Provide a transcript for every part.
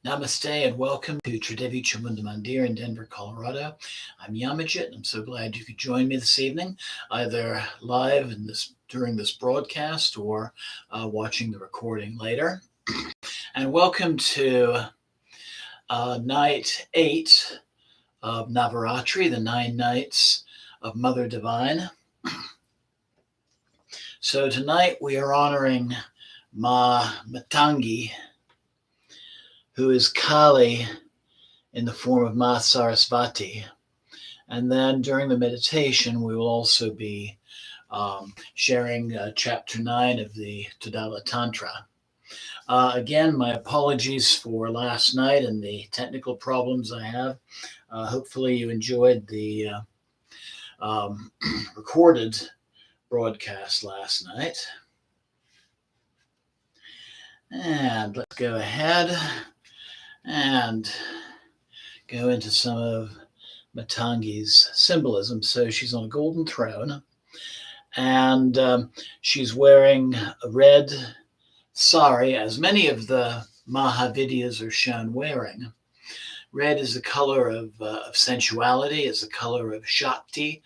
Namaste and welcome to Tridevi Chamunda Mandir in Denver, Colorado. I'm Yamajit and I'm so glad you could join me this evening, either live during this broadcast or watching the recording later. And welcome to night 8 of Navaratri, the 9 nights of Mother Divine. So tonight we are honoring Matangi, who is Kali in the form of Ma Sarasvati. And then during the meditation, we will also be sharing chapter 9 of the Todala Tantra. Again, my apologies for last night and the technical problems I have. Hopefully you enjoyed the recorded broadcast last night. And let's go ahead and go into some of Matangi's symbolism. So she's on a golden throne, and she's wearing a red sari, as many of the Mahavidyas are shown wearing. Red is the color of sensuality, is the color of Shakti,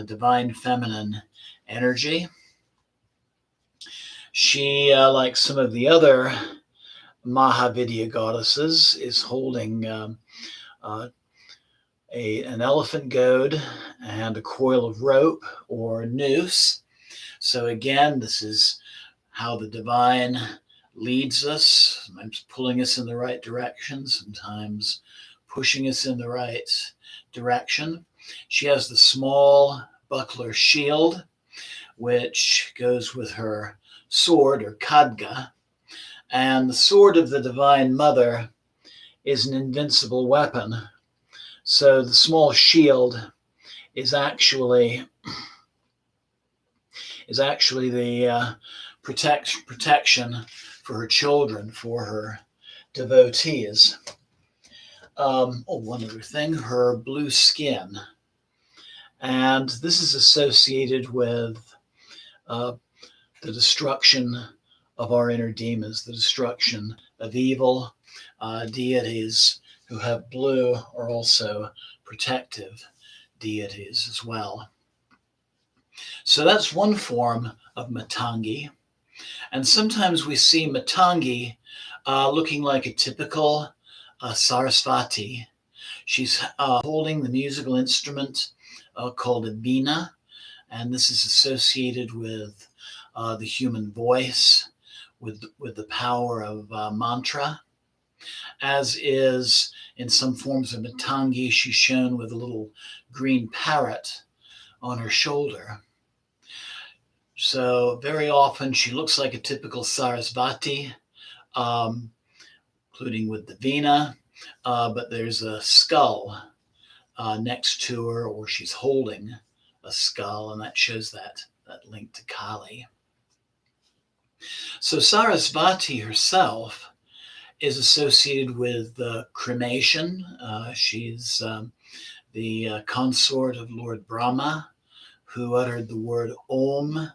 divine feminine energy. She, like some of the other Mahavidya goddesses, is holding an elephant goad and a coil of rope or noose. So again, this is how the divine leads us, sometimes pulling us in the right direction, sometimes pushing us in the right direction. She has the small buckler shield, which goes with her sword or khadga. And the sword of the Divine Mother is an invincible weapon. So the small shield is actually the protection for her children, for her devotees. One other thing, her blue skin. And this is associated with the destruction of our inner demons, the destruction of evil. Deities who have blue are also protective deities as well. So that's one form of Matangi. And sometimes we see Matangi looking like a typical Sarasvati. She's holding the musical instrument called a veena, and this is associated with the human voice, with the power of mantra. As is in some forms of Matangi, she's shown with a little green parrot on her shoulder. So very often she looks like a typical Sarasvati, including with the veena, but there's a skull next to her, or she's holding a skull, and that shows that link to Kali. So Sarasvati herself is associated with cremation. She's the consort of Lord Brahma, who uttered the word Om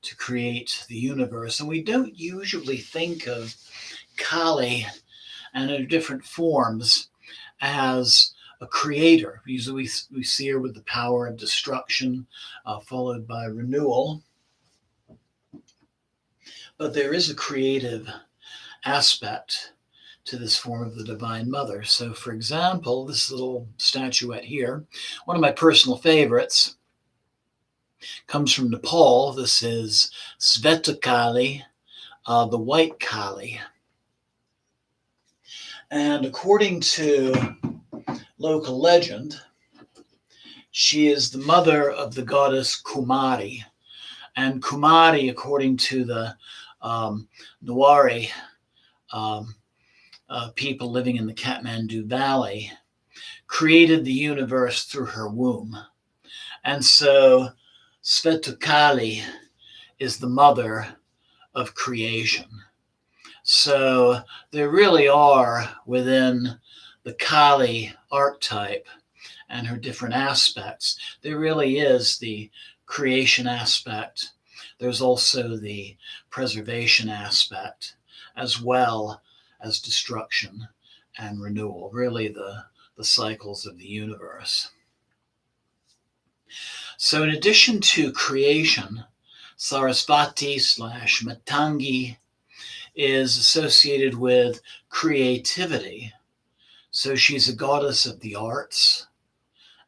to create the universe. And we don't usually think of Kali and her different forms as a creator. Usually we see her with the power of destruction, followed by renewal. But there is a creative aspect to this form of the Divine Mother. So, for example, this little statuette here, one of my personal favorites, comes from Nepal. This is Sveta Kali, the White Kali. And according to local legend, she is the mother of the goddess Kumari. And Kumari, according to the Navaratri people living in the Kathmandu Valley, created the universe through her womb. And so Sveta Kali is the mother of creation. So there really are, within the Kali archetype and her different aspects, there really is the creation aspect. There's also the preservation aspect, as well as destruction and renewal, really the cycles of the universe. So in addition to creation, Sarasvati / Matangi is associated with creativity. So she's a goddess of the arts,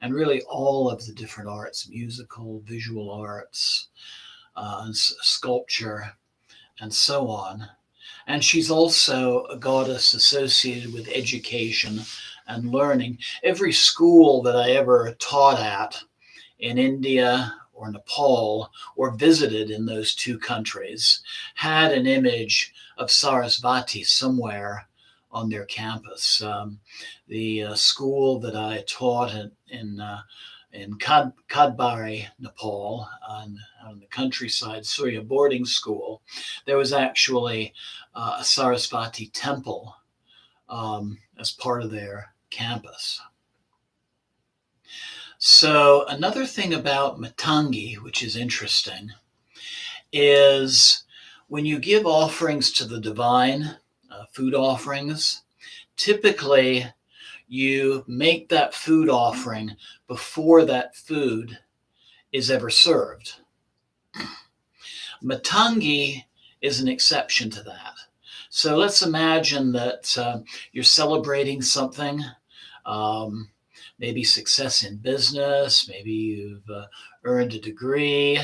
and really all of the different arts, musical, visual arts, sculpture, and so on. And she's also a goddess associated with education and learning. Every school that I ever taught at in India or Nepal or visited in those two countries had an image of Sarasvati somewhere on their campus. The school that I taught in Kadbari, Nepal, on the countryside, Surya boarding school, there was actually a Sarasvati temple as part of their campus. So another thing about Matangi, which is interesting, is when you give offerings to the divine, food offerings, typically you make that food offering before that food is ever served. Matangi is an exception to that. So let's imagine that you're celebrating something, maybe success in business, maybe you've earned a degree,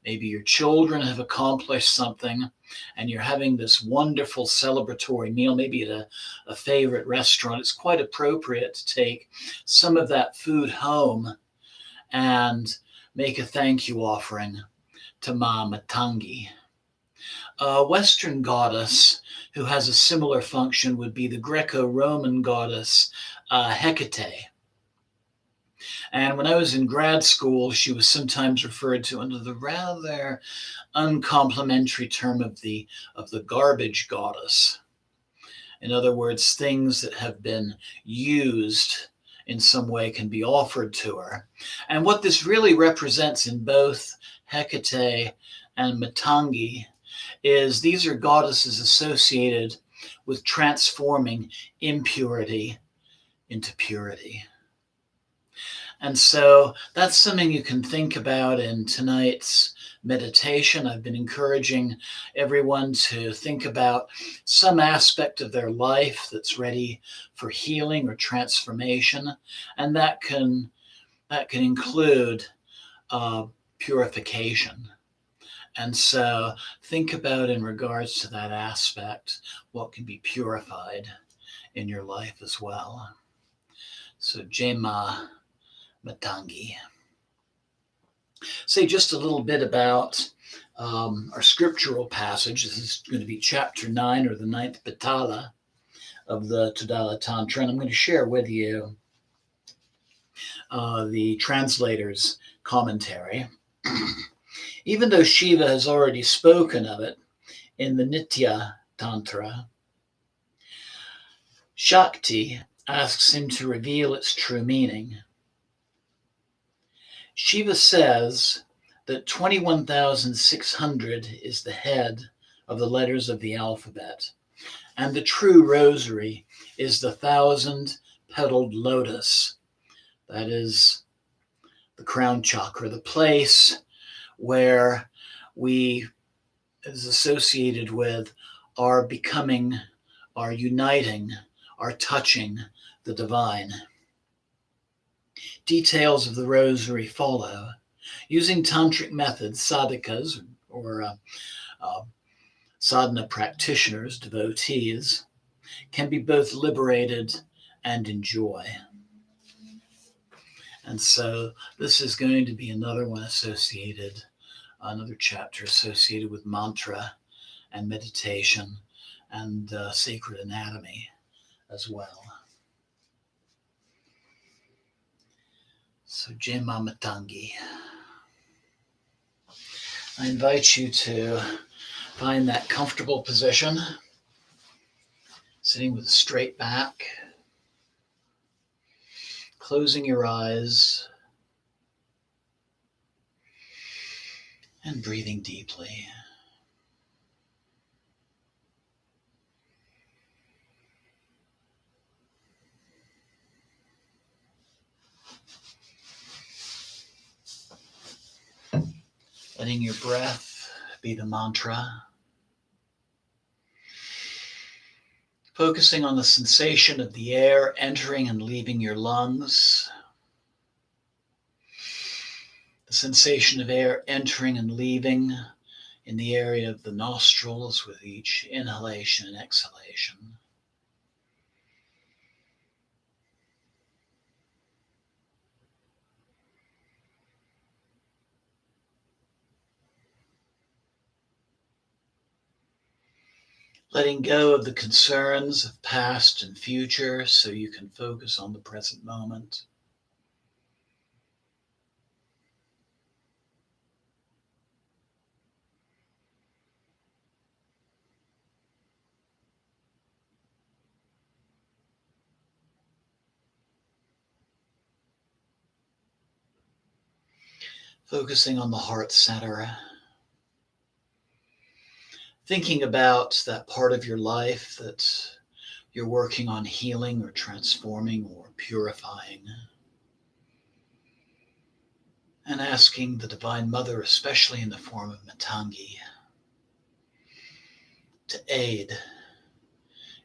maybe your children have accomplished something, and you're having this wonderful celebratory meal, maybe at a favorite restaurant. It's quite appropriate to take some of that food home and make a thank you offering to Ma Matangi. A Western goddess who has a similar function would be the Greco-Roman goddess Hecate. And when I was in grad school, she was sometimes referred to under the rather uncomplimentary term of the garbage goddess. In other words, things that have been used in some way can be offered to her. And what this really represents in both Hecate and Matangi is these are goddesses associated with transforming impurity into purity. And so that's something you can think about in tonight's meditation. I've been encouraging everyone to think about some aspect of their life that's ready for healing or transformation, and that can include purification. And so think about, in regards to that aspect, what can be purified in your life as well. So Jema Matangi. Say just a little bit about our scriptural passage. This is going to be chapter 9, or the 9th Patala of the Todala Tantra. And I'm going to share with you the translator's commentary. Even though Shiva has already spoken of it in the Nitya Tantra, Shakti asks him to reveal its true meaning. Shiva says that 21,600 is the head of the letters of the alphabet, and the true rosary is the 1,000-petaled lotus. That is the crown chakra, the place where we is associated with our becoming, our uniting, our touching the divine. Details of the rosary follow. Using tantric methods, sadhakas, or sadhana practitioners, devotees, can be both liberated and enjoy. And so this is going to be another one associated, another chapter associated with mantra and meditation and sacred anatomy as well. So Jema Matangi. I invite you to find that comfortable position, sitting with a straight back, closing your eyes, and breathing deeply. letting your breath be the mantra. Focusing on the sensation of the air entering and leaving your lungs. The sensation of air entering and leaving in the area of the nostrils with each inhalation and exhalation. Letting go of the concerns of past and future so you can focus on the present moment. Focusing on the heart center. Thinking about that part of your life that you're working on healing or transforming or purifying. And asking the Divine Mother, especially in the form of Matangi, to aid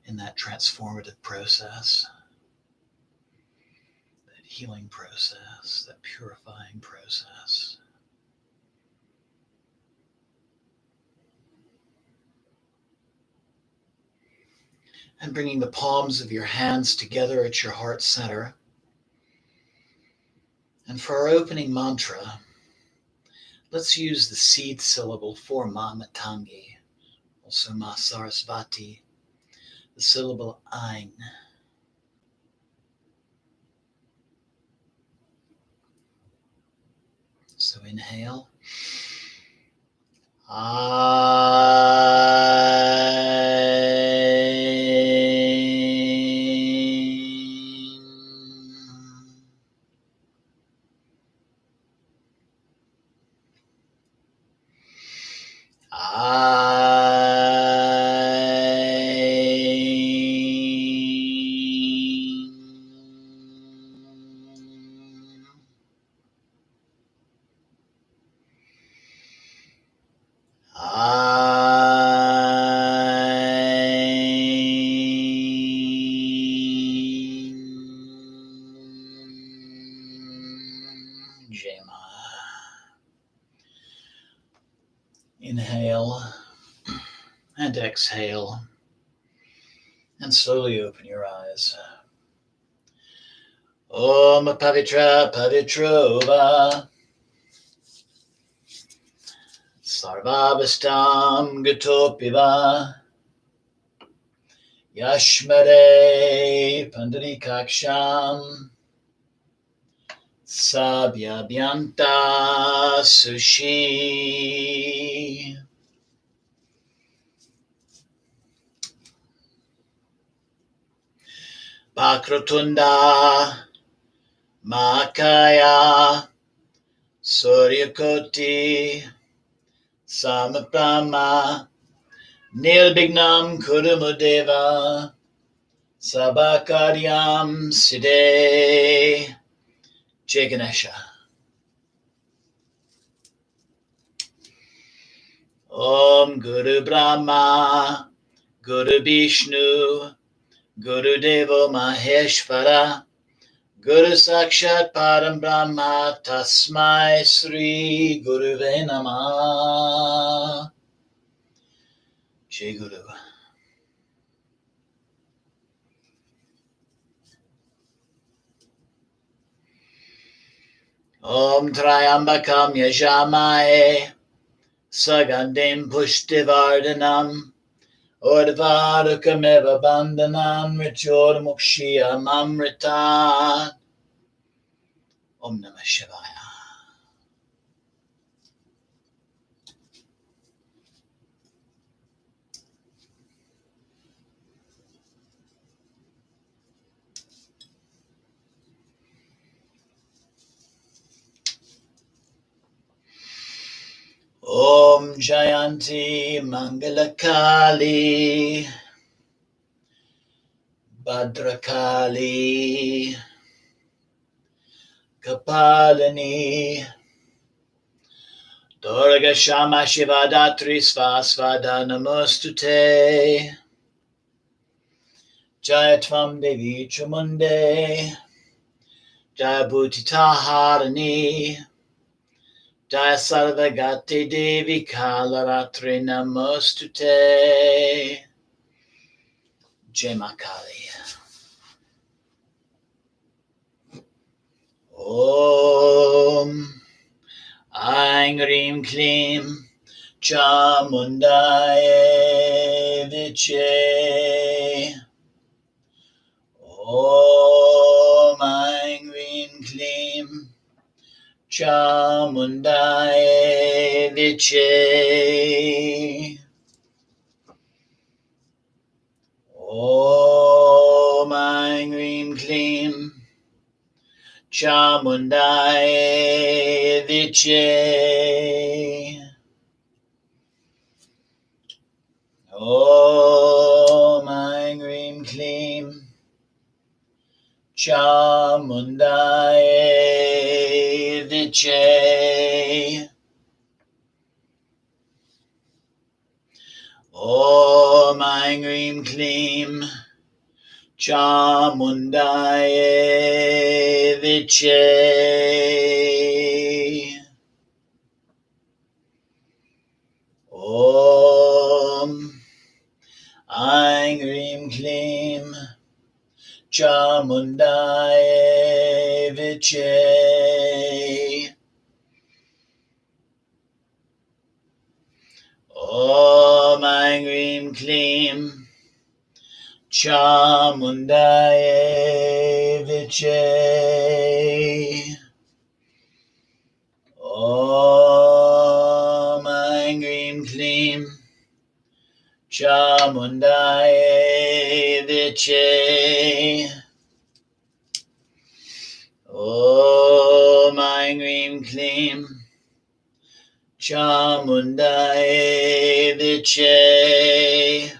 in that transformative process, that healing process, that purifying process. And bringing the palms of your hands together at your heart center. And for our opening mantra, let's use the seed syllable for Ma Matangi, also Ma Sarasvati, the syllable Ain. So inhale. Inhale and exhale, and slowly open your eyes. Om Pavitra Pavitrova Sarvabhastam Gatopiva Yashmare Pandarikaksham Sabhyabhyanta Sushi. Bakrotunda Makaya Suryakoti Samaprama Nirbignam Kurumudeva Sabakaryam Siddhe. Jai Ganesha. Om Guru Brahma Guru Vishnu Guru Devo Maheshvara Guru Sakshat Param Brahma Tasmai Sri Guruve Namah. Jai Guru. Om Trayambakam Yajamaye Sagandim Pushtivardhanam Ordvarukameva Bandhanam Rityod Mukshya Mamritat. Om Namah Shivaya. Om Jayanti Mangalakali Bhadrakali Kapalini Durga Shama Shiva Datri Svasvada Namostute. Jaya Tvam Devi Chamunde. Jaya Bhutita Harani. Jaya Sarvagati Devi Kalaratri Namostute. Jai Ma Kali. Om Aing Rim Klim Chamundaye Viche. Om Aing Rim Klim Chamundaye Viche. Om Aing Rim Klim Chamundaye Viche. Om Aing Rim Klim Chamundaye Viche. Om Aing Rim Klim Chamundaye Viche. Om Aing Rim Klim Chamundaye Viche. Om Aing Rim Klim Chamundaye Viche. Om Aing Rim Klim Chamundaye Viche. Om Aing Rim Klim Chamundaye Viche.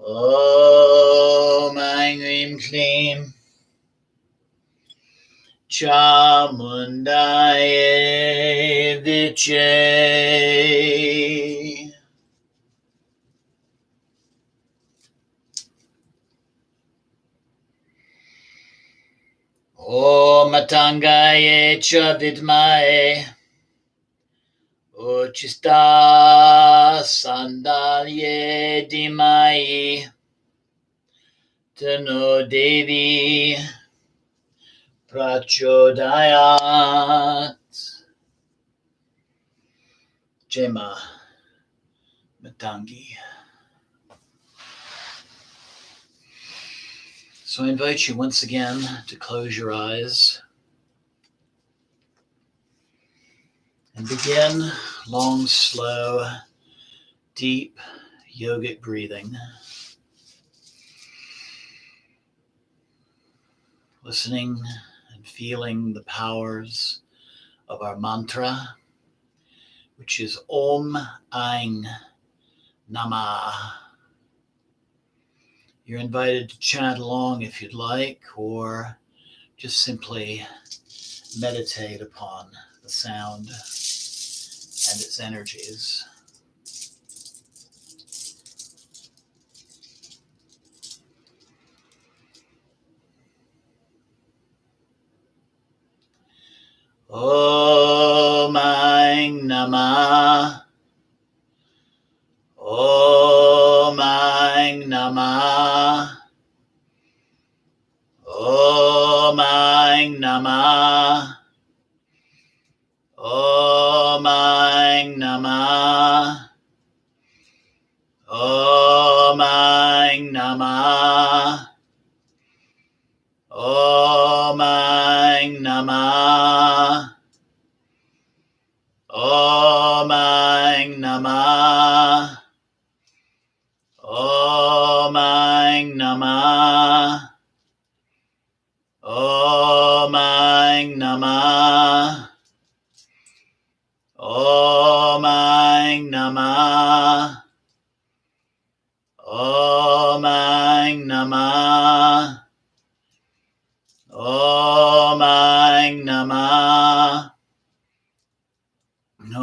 Om Aing Rim Klim Chamundaye Viche. Om Matangaye cha vidmaye Uchista Sandalye Dimai Tano Devi Prachodayat. Jai Ma Matangi. So I invite you once again to close your eyes and begin long, slow, deep yogic breathing. Listening and feeling the powers of our mantra, which is Om Aing Namah. You're invited to chant along if you'd like, or just simply meditate upon the sound and its energies. Om Aing Namah. Om Aing Namah. Om Aing Namah. Om Aing Namah. Om Aing Namah. Om Aing Namah. Om Aing Namah. Om Aing Namah. Om Aing Namah. Om Aing Namah. Om Aing Namah. Om Aing Namah. Om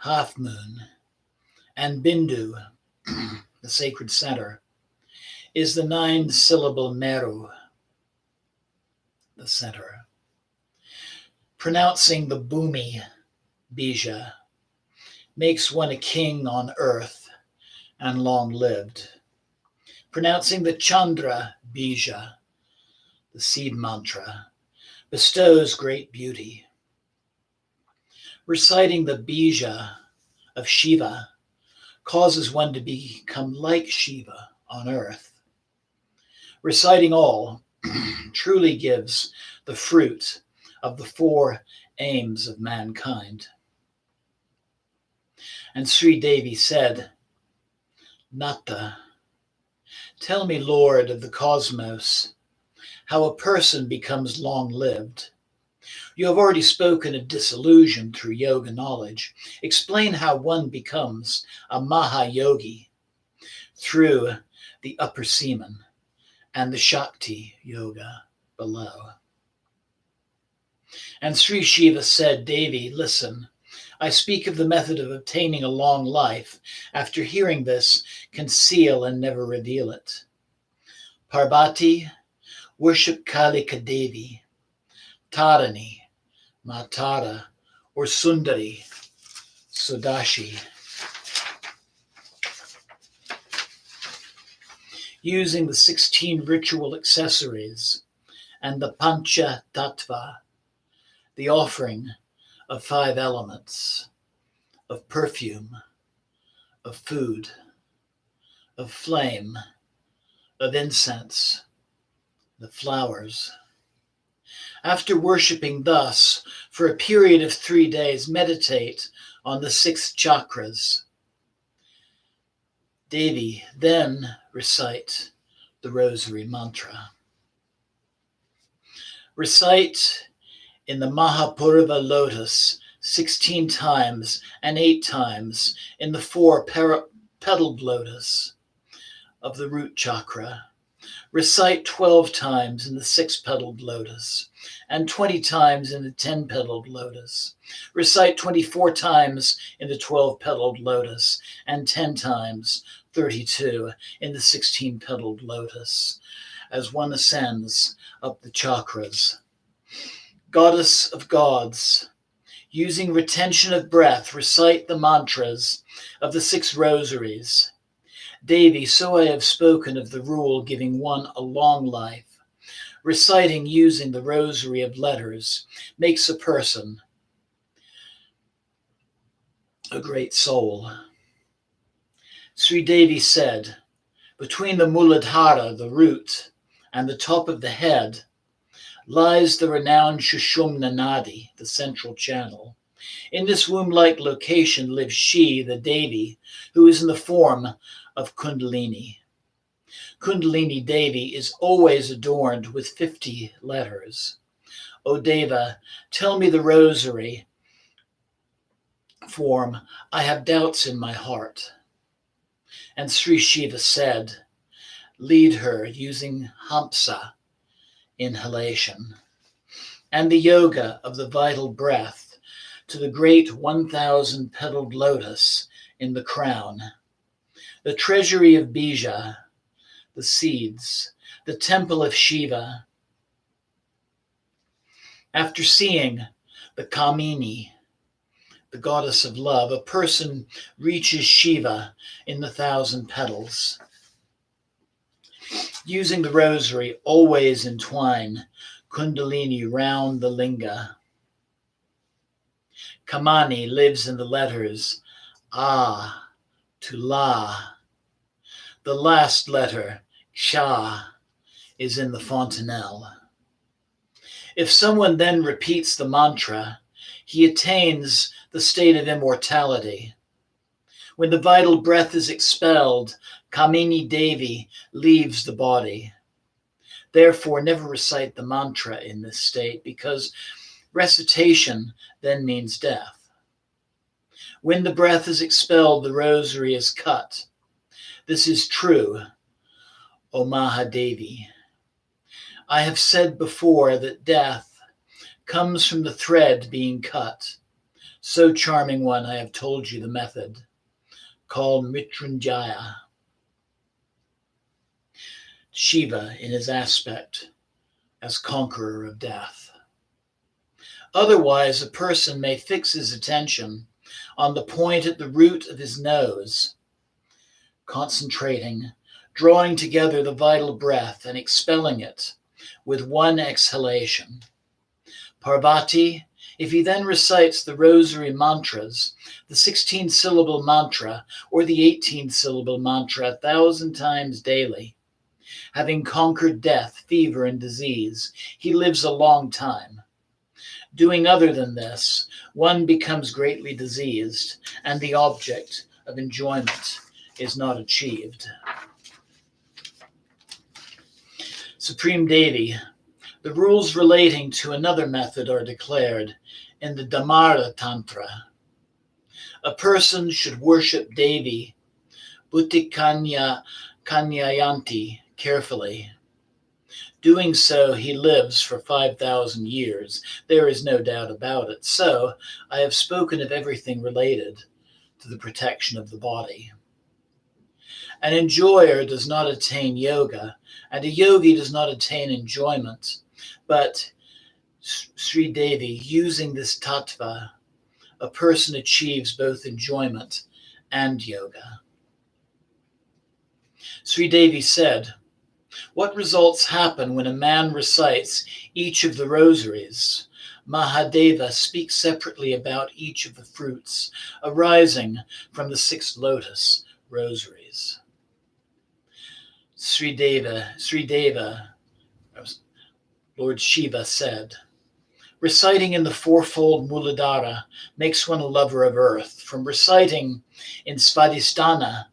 half moon, and Bindu, the sacred center, is the 9-syllable Meru, the center. Pronouncing the Bhumi Bija makes one a king on earth and long-lived. Pronouncing the Chandra Bija, the seed mantra, bestows great beauty. Reciting the Bija of Shiva causes one to become like Shiva on earth. Reciting all truly gives the fruit of the 4 aims of mankind. And Sri Devi said, Nata, tell me, Lord of the cosmos, how a person becomes long-lived. You have already spoken of disillusion through yoga knowledge. Explain how one becomes a Mahayogi through the upper semen and the Shakti yoga below. And Sri Shiva said, Devi, listen, I speak of the method of obtaining a long life. After hearing this, conceal and never reveal it. Parvati, worship Kalika Devi, Tarani, Matara, or Sundari, Sudashi. Using the 16 ritual accessories and the Pancha Tattva, the offering of 5 elements, of perfume, of food, of flame, of incense, the flowers. After worshipping thus for a period of 3 days, meditate on the 6 chakras. Devi, then recite the rosary mantra. Recite in the Mahapurva lotus 16 times and 8 times in the 4 petaled lotus of the root chakra. Recite 12 times in the 6-petaled lotus and 20 times in the 10-petaled lotus. Recite 24 times in the 12-petaled lotus and 10 times, 32, in the 16-petaled lotus as one ascends up the chakras. Goddess of gods, using retention of breath, recite the mantras of the 6 rosaries. Devi, so I have spoken of the rule giving one a long life. Reciting using the rosary of letters makes a person a great soul. Sri Devi said, between the Muladhara, the root, and the top of the head lies the renowned Shushumna Nadi, the central channel. In this womb-like location lives she, the Devi, who is in the form of Kundalini. Kundalini Devi is always adorned with 50 letters. O Deva, tell me the rosary form. I have doubts in my heart. And Sri Shiva said, lead her using Hamsa inhalation and the yoga of the vital breath to the great 1,000-petaled lotus in the crown, the treasury of Bija, the seeds, the temple of Shiva. After seeing the Kamini, the goddess of love, a person reaches Shiva in the 1,000 petals. Using the rosary, always entwine Kundalini round the linga. Kamani lives in the letters A to La. The last letter, Ksha, is in the fontanelle. If someone then repeats the mantra, he attains the state of immortality. When the vital breath is expelled, Kamini Devi leaves the body. Therefore, never recite the mantra in this state, because recitation then means death. When the breath is expelled, the rosary is cut. This is true, O Mahadevi. I have said before that death comes from the thread being cut. So charming one, I have told you the method, called Mrityunjaya. Shiva in his aspect as conqueror of death. Otherwise, a person may fix his attention on the point at the root of his nose, concentrating, drawing together the vital breath and expelling it with one exhalation. Parvati, if he then recites the rosary mantras, the 16-syllable mantra or the 18-syllable mantra 1,000 times daily, having conquered death, fever, and disease, he lives a long time. Doing other than this, one becomes greatly diseased, and the object of enjoyment is not achieved. Supreme Devi, the rules relating to another method are declared in the Dhamara Tantra. A person should worship Devi, Kanyayanti, carefully. Doing so, he lives for 5,000 years. There is no doubt about it. So, I have spoken of everything related to the protection of the body. An enjoyer does not attain yoga, and a yogi does not attain enjoyment. But Sri Devi, using this tattva, a person achieves both enjoyment and yoga. Sri Devi said, "What results happen when a man recites each of the rosaries? Mahadeva speaks separately about each of the fruits arising from the 6 lotus rosaries." Sri Deva, Lord Shiva said, "Reciting in the 4-fold Muladhara makes one a lover of earth. From reciting in Svadhisthana,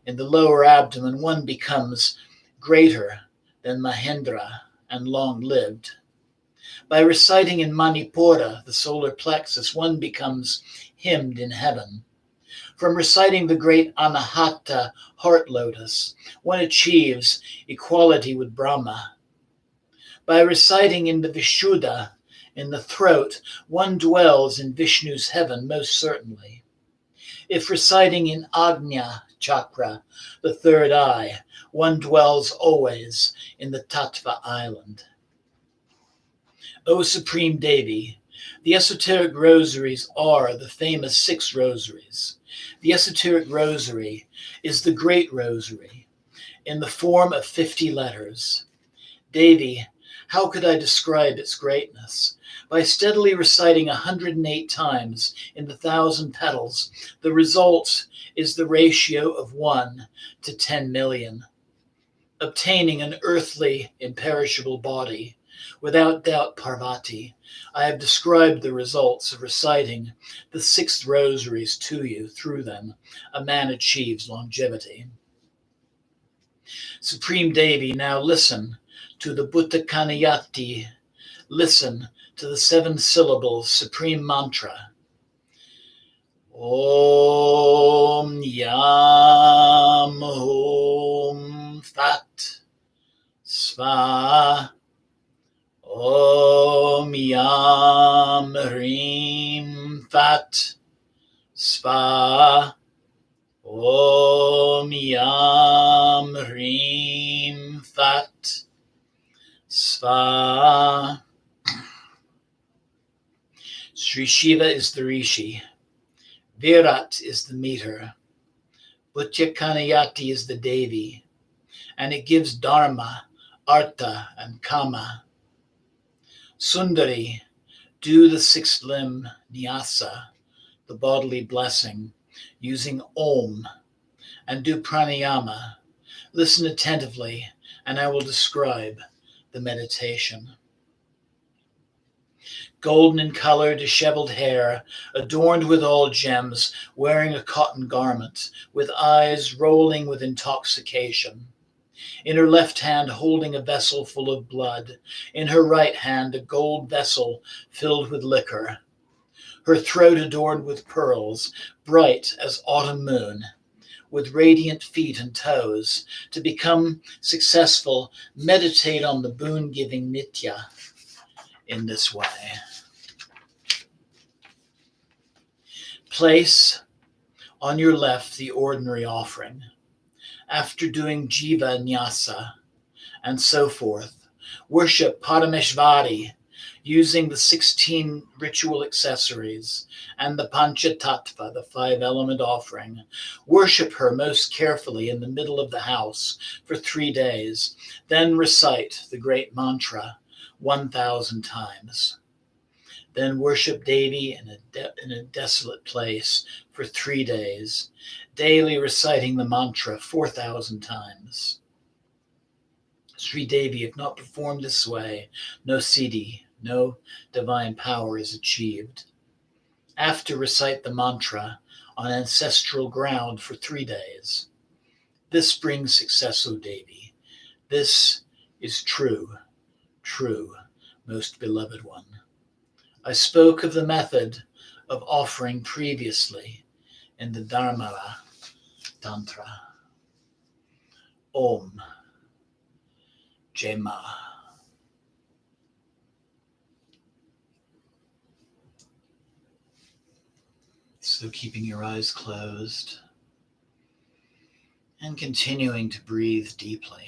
in the lower abdomen, one becomes greater than Mahendra and long-lived. By reciting in Manipura, the solar plexus, one becomes hymned in heaven. From reciting the great Anahata heart lotus, one achieves equality with Brahma. By reciting in the Vishuddha, in the throat, one dwells in Vishnu's heaven most certainly. If reciting in Agnya chakra, the 3rd eye, one dwells always in the Tattva island. O Supreme Devi, the esoteric rosaries are the famous 6 rosaries. The esoteric rosary is the great rosary in the form of 50 letters. Devi, how could I describe its greatness? By steadily reciting 108 times in the 1,000 petals, the result is the ratio of 1 to 10 million. Obtaining an earthly, imperishable body. Without doubt, Parvati, I have described the results of reciting the 6 rosaries to you. Through them, a man achieves longevity. Supreme Devi, now listen to the Bhuttakanayati. Listen to the 7 syllables supreme mantra. Om Yam Om Fat Sva. Om Yam Hrim Fat Sva. Om Yam Hrim Fat Sva. Sri Shiva is the Rishi. Virat is the meter. Bhuttyakanayati is the Devi. And it gives Dharma, Artha, and Kama. Sundari, do the 6th limb Nyasa, the bodily blessing, using Om, and do pranayama. Listen attentively, and I will describe the meditation. Golden in color, disheveled hair, adorned with all gems, wearing a cotton garment, with eyes rolling with intoxication. In her left hand holding a vessel full of blood, in her right hand a gold vessel filled with liquor. Her throat adorned with pearls, bright as autumn moon, with radiant feet and toes. To become successful, meditate on the boon-giving Nitya in this way. Place on your left the ordinary offering. After doing Jiva Nyasa and so forth, worship Parameshvari using the 16 ritual accessories and the Panchatattva, the 5-element offering. Worship her most carefully in the middle of the house for 3 days. Then recite the great mantra 1,000 times. Then worship Devi in a desolate place for 3 days, daily reciting the mantra 4,000 times. Sri Devi, if not performed this way, no siddhi, no divine power is achieved. After, recite the mantra on ancestral ground for 3 days. This brings success, O Devi. This is true, true, most beloved one. I spoke of the method of offering previously in the Dharmara Tantra. Om Jai Ma. So keeping your eyes closed and continuing to breathe deeply.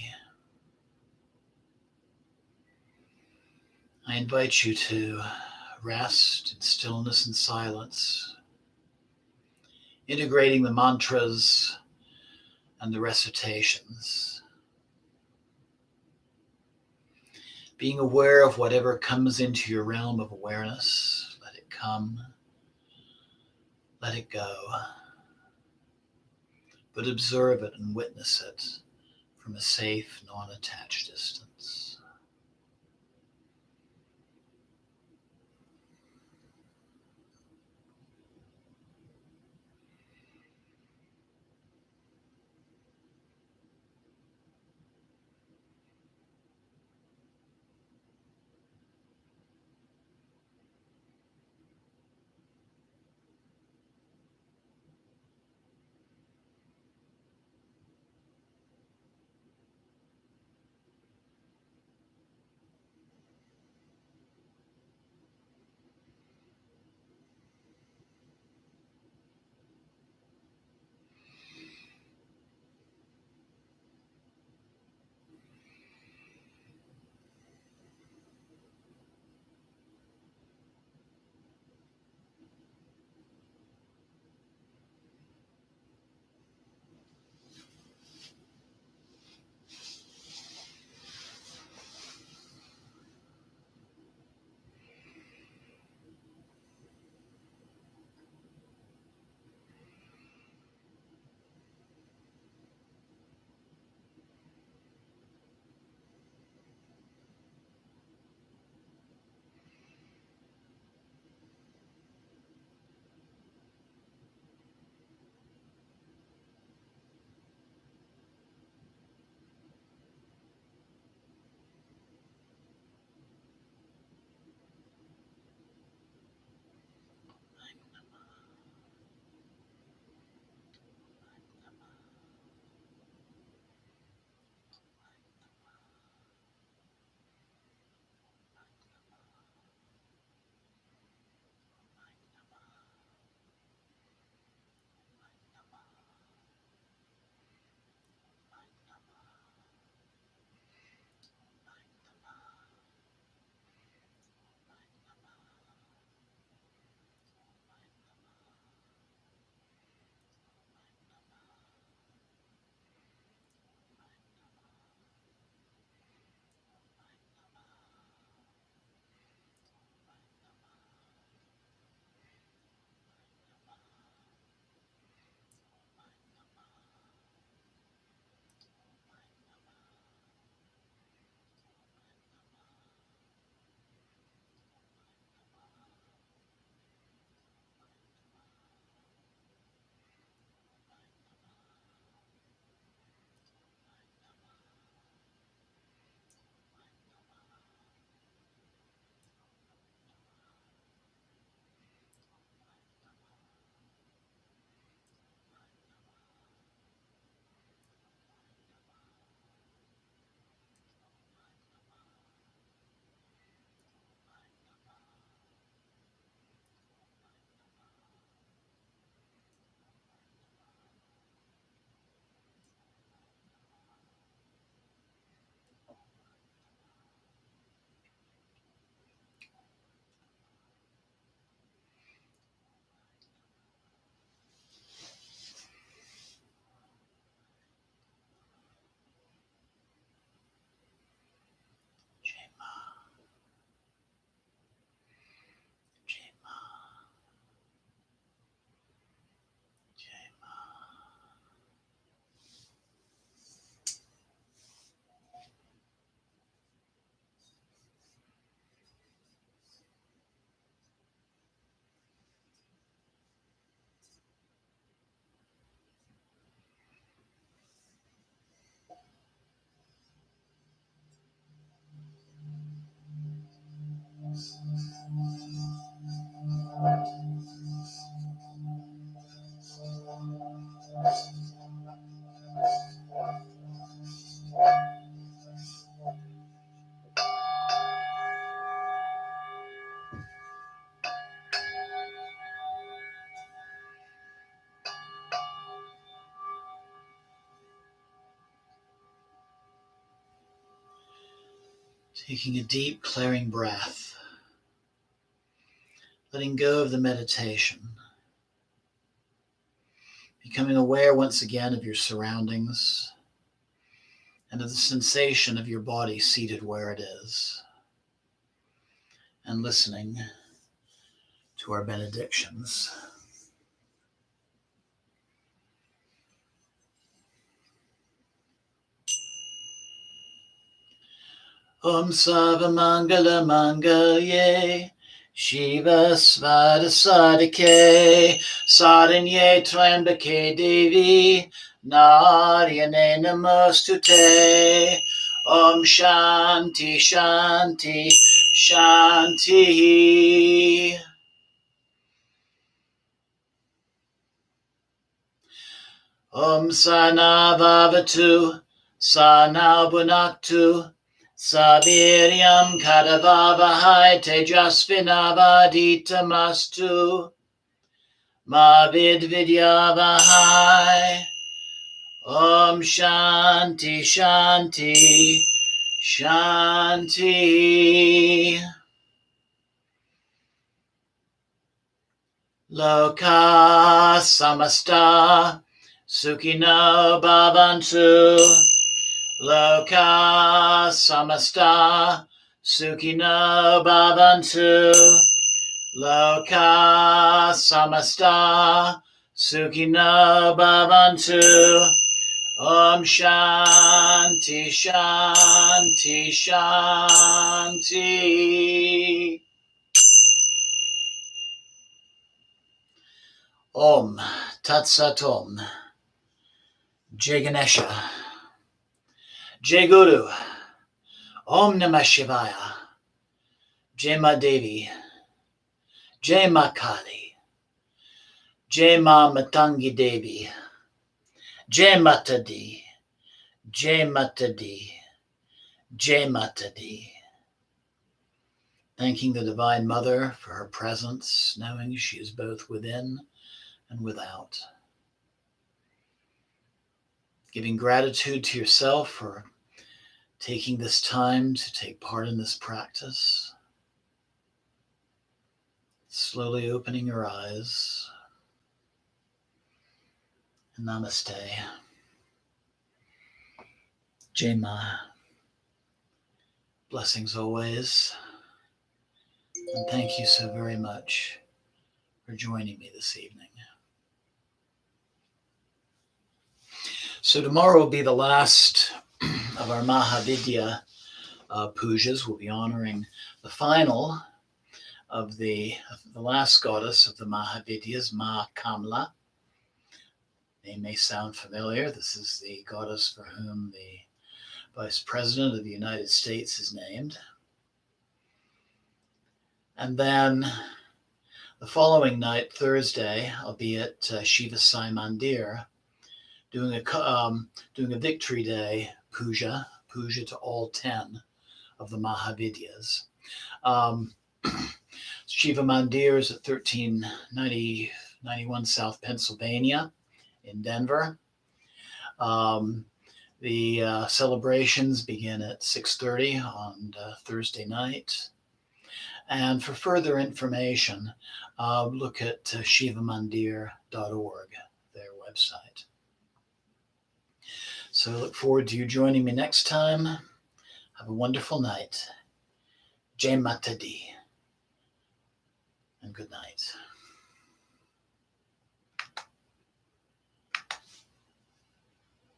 I invite you to rest in stillness and silence, integrating the mantras and the recitations, being aware of whatever comes into your realm of awareness. Let it come, let it go, but observe it and witness it from a safe, non-attached distance. Taking a deep, clearing breath, letting go of the meditation, becoming aware once again of your surroundings and of the sensation of your body seated where it is, and listening to our benedictions. Om Sarvamangala Mangalye Shiva Svada Sadike Saranye Trambake Devi Naryane Namostute. Om Shanti Shanti Shanti. Om Sana Vavatu Sana Bunaktu Saviryam Kadavavahai Tejasvinavaditamastu Ma Vidvidyavahai. Om Shanti Shanti Shanti. Loka Samasta Sukhino Bhavantu. Loka Samasta Sukhino Bhavantu. Loka Samasta Sukhino Bhavantu. Om Shanti Shanti Shanti. Om Tat Sat Om. Jai Ganesha. Jai Guru. Om Namah Shivaya. Jai Ma Devi. Jai Ma Kali. Jai Ma Matangi Devi. Jai Mata Di. Jai Mata Di. Jai Mata Di. Thanking the Divine Mother for her presence, knowing she is both within and without. Giving gratitude to yourself for taking this time to take part in this practice. Slowly opening your eyes. And namaste. Jai Ma. Blessings always. And thank you so very much for joining me this evening. So tomorrow will be the last of our Mahavidya pujas. We'll be honoring the final of the last goddess of the Mahavidyas, Ma Kamla. Name may sound familiar. This is the goddess for whom the Vice President of the United States is named. And then the following night, Thursday, I'll be at Shiva Sai Mandir doing a Victory Day puja to all 10 of the Mahavidyas. Shiva Mandir is at 1391 South Pennsylvania in Denver. The celebrations begin at 6:30 on Thursday night. And for further information, look at shivamandir.org, their website. So I look forward to you joining me next time. Have a wonderful night. Jai Mata Di. And good night.